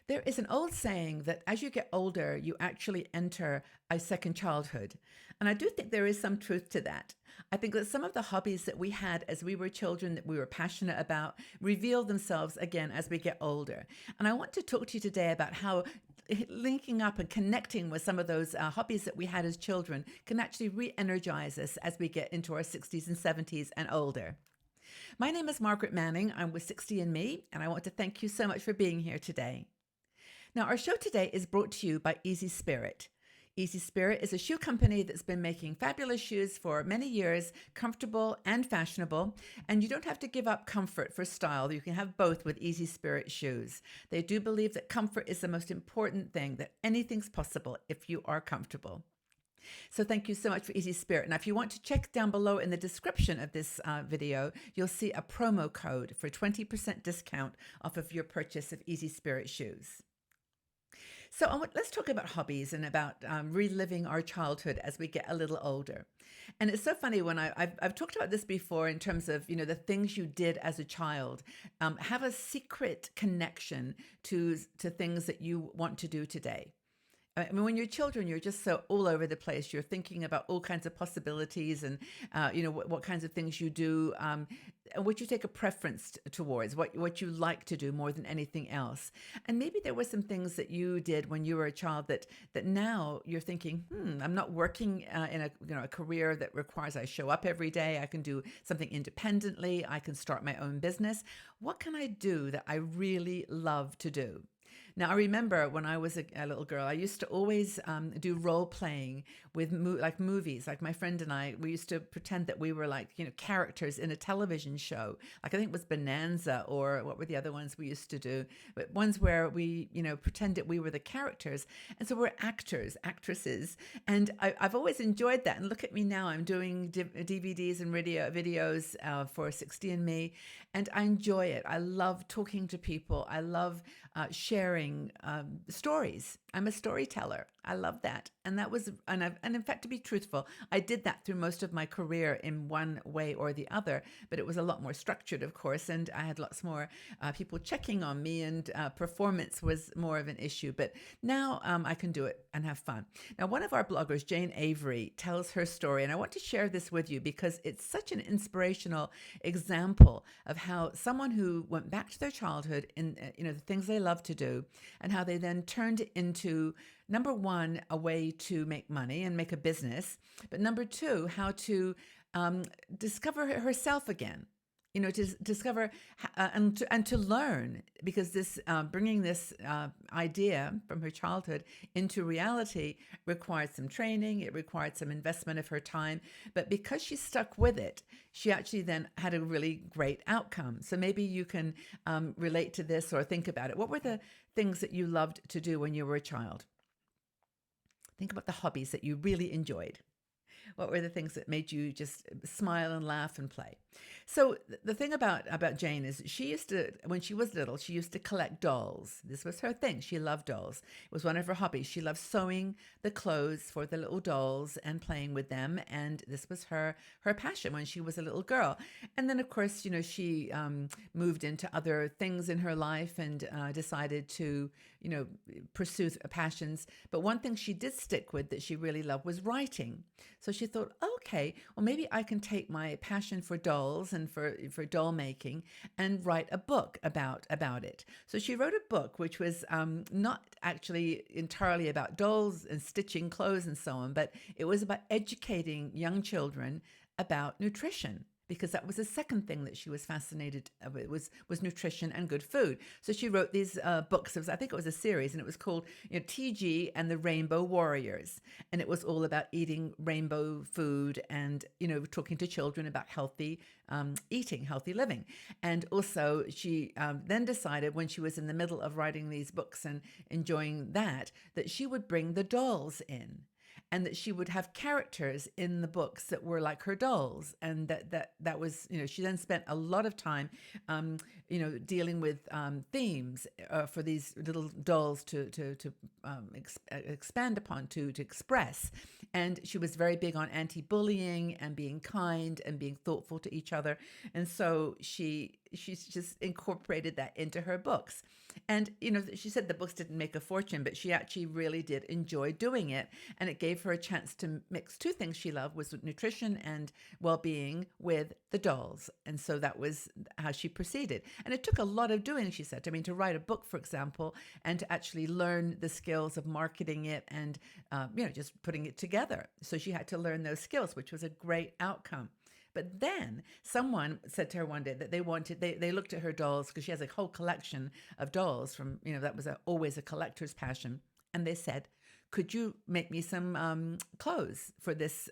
There is an old saying that as you get older, you actually enter a second childhood. And I do think there is some truth to that. I think that some of the hobbies that we had as we were children that we were passionate about reveal themselves again as we get older. And I want to talk to you today about how linking up and connecting with some of those hobbies that we had as children can actually re energize us as we get into our 60s and 70s and older. My name is Margaret Manning. I'm with 60 and Me, and I want to thank you so much for being here today. Now, our show today is brought to you by Easy Spirit. Easy Spirit is a shoe company that's been making fabulous shoes for many years, comfortable and fashionable, and you don't have to give up comfort for style. You can have both with Easy Spirit shoes. They do believe that comfort is the most important thing, that anything's possible if you are comfortable. So thank you so much for Easy Spirit. Now, if you want to check down below in the description of this video, you'll see a promo code for 20% discount off of your purchase of Easy Spirit shoes. So let's talk about hobbies and about reliving our childhood as we get a little older. And it's so funny when I've talked about this before in terms of, the things you did as a child, have a secret connection to things that you want to do today. I mean, when you're children, you're just so all over the place. You're thinking about all kinds of possibilities and, what kinds of things you do, and what you take a preference towards, what you like to do more than anything else. And maybe there were some things that you did when you were a child that now you're thinking, I'm not working in a career that requires I show up every day. I can do something independently. I can start my own business. What can I do that I really love to do? Now, I remember when I was a little girl, I used to always do role playing with movies. Like my friend and I, we used to pretend that we were characters in a television show. Like I think it was Bonanza, or what were the other ones we used to do? But ones where we, pretended we were the characters. And so we're actors, actresses. And I've always enjoyed that. And look at me now, I'm doing DVDs and videos for 60 and Me. And I enjoy it. I love talking to people. I love sharing stories. I'm a storyteller. I love that. And in fact, to be truthful, I did that through most of my career in one way or the other, but it was a lot more structured, of course. And I had lots more people checking on me, and performance was more of an issue. But now I can do it and have fun. Now, one of our bloggers, Jane Avery, tells her story, and I want to share this with you because it's such an inspirational example of how someone who went back to their childhood in the things they love to do, and how they then turned it into, number one, a way to make money and make a business, but number two, how to discover herself again. To discover and to learn, because this bringing this idea from her childhood into reality required some training. It required some investment of her time, but because she stuck with it, she actually then had a really great outcome. So maybe you can relate to this or think about it. What were the things that you loved to do when you were a child? Think about the hobbies that you really enjoyed. What were the things that made you just smile and laugh and play? So the thing about Jane is she used to, when she was little, she used to collect dolls. This was her thing. She loved dolls. It was one of her hobbies. She loved sewing the clothes for the little dolls and playing with them. And this was her passion when she was a little girl. And then, of course, she moved into other things in her life and decided to, pursue passions. But one thing she did stick with that she really loved was writing. So she thought, okay, well, maybe I can take my passion for dolls and for doll making and write a book about it. So she wrote a book which was not actually entirely about dolls and stitching clothes and so on, but it was about educating young children about nutrition, because that was the second thing that she was fascinated with, was nutrition and good food. So she wrote these books. I think it was a series, and it was called TG and the Rainbow Warriors. And it was all about eating rainbow food and, talking to children about healthy eating, healthy living. And also she then decided, when she was in the middle of writing these books and enjoying that she would bring the dolls in, and that she would have characters in the books that were like her dolls. And that was, she then spent a lot of time, dealing with themes for these little dolls to expand upon, to express. And she was very big on anti-bullying and being kind and being thoughtful to each other. And so she she's just incorporated that into her books. And, she said the books didn't make a fortune, but she actually really did enjoy doing it. And it gave her a chance to mix two things she loved, was nutrition and well-being, with the dolls. And so that was how she proceeded. And it took a lot of doing, she said. I mean, to write a book, for example, and to actually learn the skills of marketing it and, just putting it together. So she had to learn those skills, which was a great outcome. But then someone said to her one day that they looked at her dolls, because she has a whole collection of dolls from, that was always a collector's passion. And they said, could you make me some clothes for this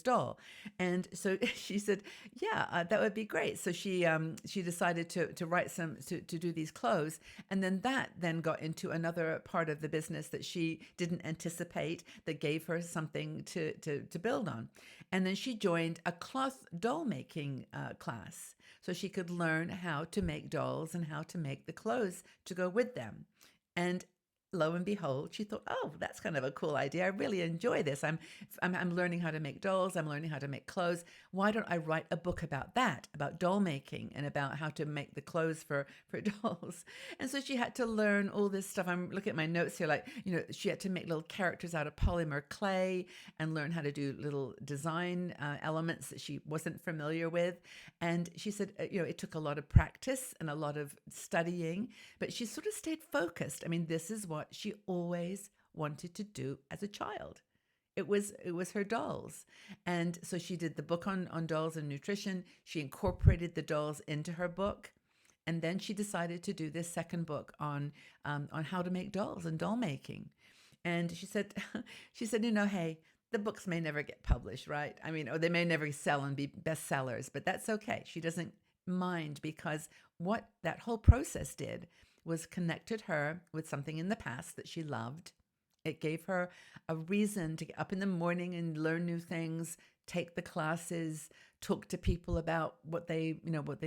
doll? And so she said, yeah, that would be great. So she decided to write to do these clothes. And then that got into another part of the business that she didn't anticipate, that gave her something to build on. And then she joined a cloth doll making class, so she could learn how to make dolls and how to make the clothes to go with them. And lo and behold, she thought, oh, that's kind of a cool idea. I really enjoy this. I'm learning how to make dolls. I'm learning how to make clothes. Why don't I write a book about that, about doll making and about how to make the clothes for dolls? And so she had to learn all this stuff. I'm looking at my notes here, like, she had to make little characters out of polymer clay and learn how to do little design elements that she wasn't familiar with. And she said, it took a lot of practice and a lot of studying, but she sort of stayed focused. I mean, this is what she always wanted to do as a child. It was her dolls. And so she did the book on dolls and nutrition. She incorporated the dolls into her book. And then she decided to do this second book on how to make dolls and doll making. And she said, hey, the books may never get published, right? I mean, or they may never sell and be bestsellers, but that's okay. She doesn't mind, because what that whole process did was connected her with something in the past that she loved. It gave her a reason to get up in the morning and learn new things, take the classes, talk to people about what they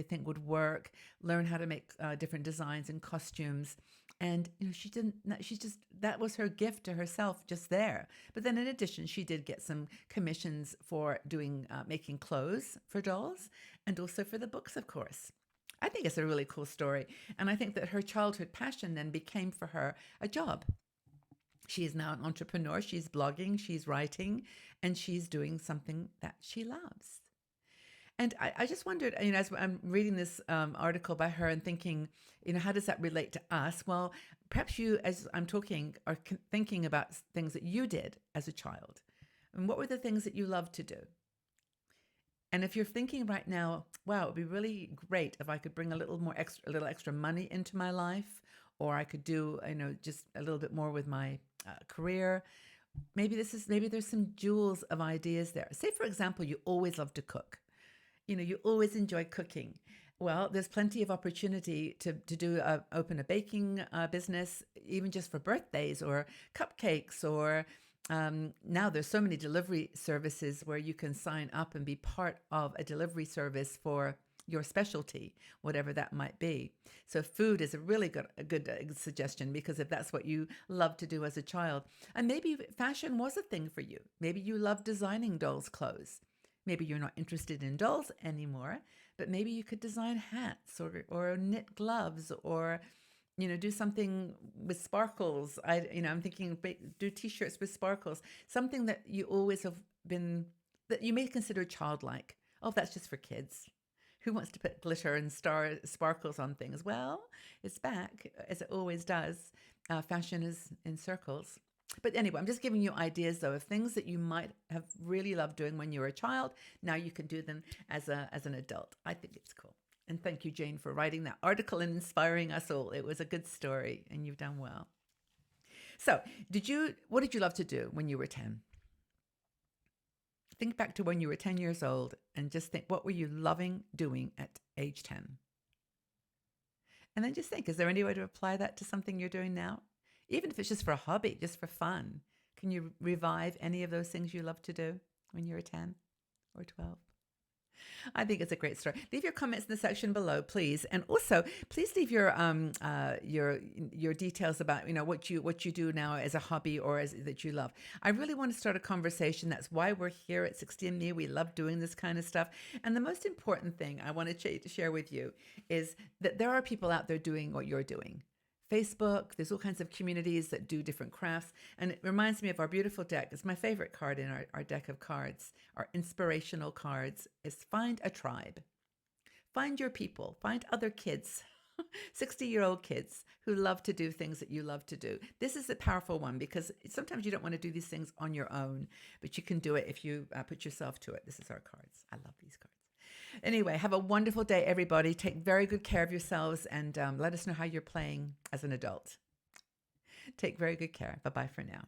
think would work, learn how to make different designs and costumes. And that was her gift to herself just there. But then in addition, she did get some commissions for doing making clothes for dolls, and also for the books, of course. I think it's a really cool story. And I think that her childhood passion then became for her a job. She is now an entrepreneur. She's blogging, she's writing, and she's doing something that she loves. And I just wondered, as I'm reading this article by her and thinking, how does that relate to us? Well, perhaps you, as I'm talking, are thinking about things that you did as a child. And what were the things that you loved to do? And if you're thinking right now, wow, it'd be really great if I could bring a little extra money into my life, or I could do, just a little bit more with my career. Maybe there's some jewels of ideas there. Say, for example, you always love to cook. You always enjoy cooking. Well, there's plenty of opportunity to open a baking business, even just for birthdays or cupcakes, or now there's so many delivery services where you can sign up and be part of a delivery service for your specialty, whatever that might be. So food is a really good suggestion, because if that's what you love to do as a child, and maybe fashion was a thing for you. Maybe you love designing dolls' clothes. Maybe you're not interested in dolls anymore, but maybe you could design hats or knit gloves, or do something with sparkles. I'm thinking do t-shirts with sparkles, something that you always have been, that you may consider childlike. Oh, that's just for kids. Who wants to put glitter and sparkles on things? Well, it's back, as it always does. Fashion is in circles. But anyway, I'm just giving you ideas, though, of things that you might have really loved doing when you were a child. Now you can do them as an adult. I think it's cool. And thank you, Jane, for writing that article and inspiring us all. It was a good story, and you've done well. So what did you love to do when you were 10? Think back to when you were 10 years old and just think, what were you loving doing at age 10? And then just think, is there any way to apply that to something you're doing now? Even if it's just for a hobby, just for fun. Can you revive any of those things you loved to do when you were 10 or 12? I think it's a great story. Leave your comments in the section below, please, and also please leave your details about what you do now as a hobby or as that you love. I really want to start a conversation. That's why we're here at 60andMe. We love doing this kind of stuff. And the most important thing I want to share with you is that there are people out there doing what you're doing. Facebook, there's all kinds of communities that do different crafts. And it reminds me of our beautiful deck. It's my favorite card in our deck of cards, our inspirational cards, is find a tribe. Find your people, find other kids, 60-year-old kids who love to do things that you love to do. This is a powerful one because sometimes you don't want to do these things on your own, but you can do it if you put yourself to it. This is our cards. I love these cards. Anyway, have a wonderful day, everybody. Take very good care of yourselves and let us know how you're playing as an adult. Take very good care. Bye-bye for now.